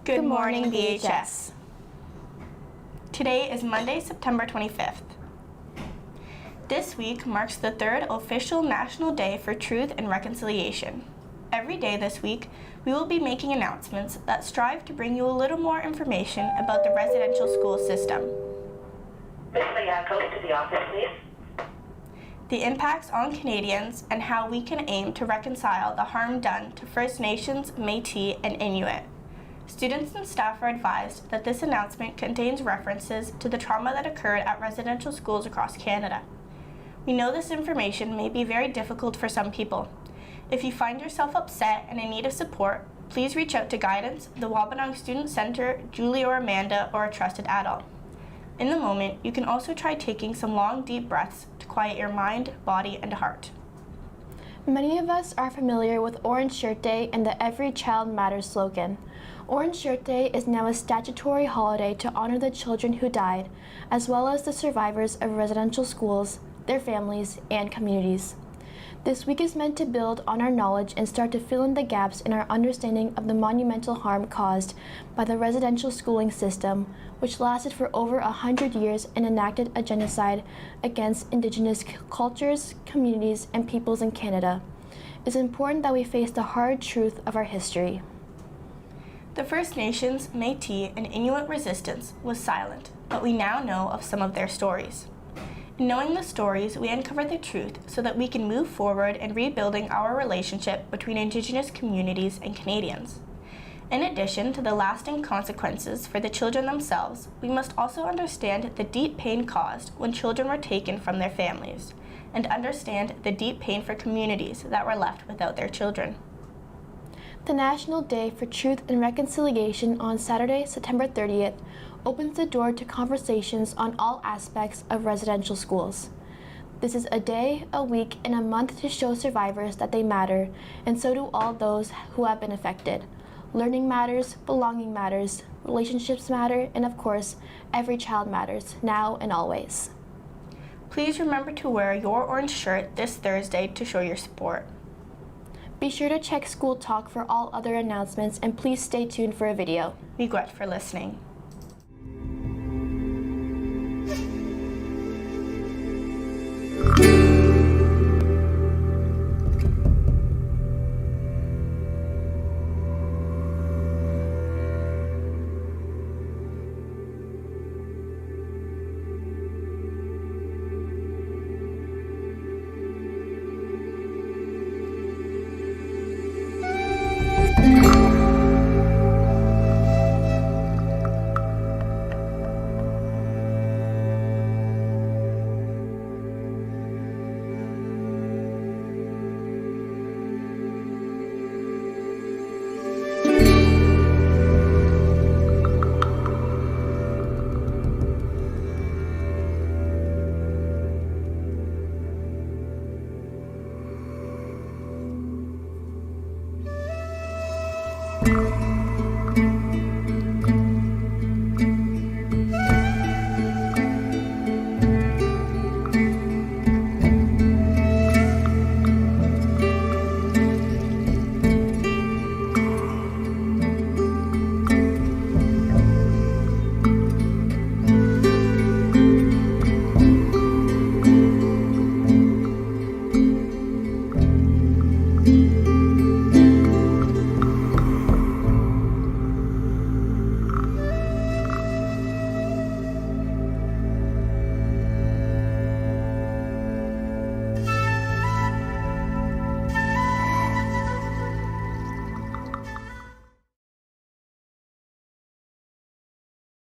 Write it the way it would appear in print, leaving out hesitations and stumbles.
Good morning, VHS. Today is Monday, September 25th. This week marks the third official National Day for Truth and Reconciliation. Every day this week, we will be making announcements that strive to bring you a little more information about the residential school system. Ms. Liako, to the office, please. The impacts on Canadians and how we can aim to reconcile the harm done to First Nations, Métis, and Inuit. Students and staff are advised that this announcement contains references to the trauma that occurred at residential schools across Canada. We know this information may be very difficult for some people. If you find yourself upset and in need of support, please reach out to Guidance, the Wabanong Student Center, Julie or Amanda, or a trusted adult. In the moment, you can also try taking some long, deep breaths to quiet your mind, body, and heart. Many of us are familiar with Orange Shirt Day and the Every Child Matters slogan. Orange Shirt Day is now a statutory holiday to honor the children who died, as well as the survivors of residential schools, their families, and communities. This week is meant to build on our knowledge and start to fill in the gaps in our understanding of the monumental harm caused by the residential schooling system, which lasted for over 100 years and enacted a genocide against Indigenous cultures, communities, and peoples in Canada. It's important that we face the hard truth of our history. The First Nations, Métis, and Inuit resistance was silent, but we now know of some of their stories. In knowing the stories, we uncover the truth so that we can move forward in rebuilding our relationship between Indigenous communities and Canadians. In addition to the lasting consequences for the children themselves, we must also understand the deep pain caused when children were taken from their families, and understand the deep pain for communities that were left without their children. The National Day for Truth and Reconciliation on Saturday, September 30th, opens the door to conversations on all aspects of residential schools. This is a day, a week, and a month to show survivors that they matter, and so do all those who have been affected. Learning matters, belonging matters, relationships matter, and of course, every child matters, now and always. Please remember to wear your orange shirt this Thursday to show your support. Be sure to check School Talk for all other announcements, and please stay tuned for a video. Miigwech for listening.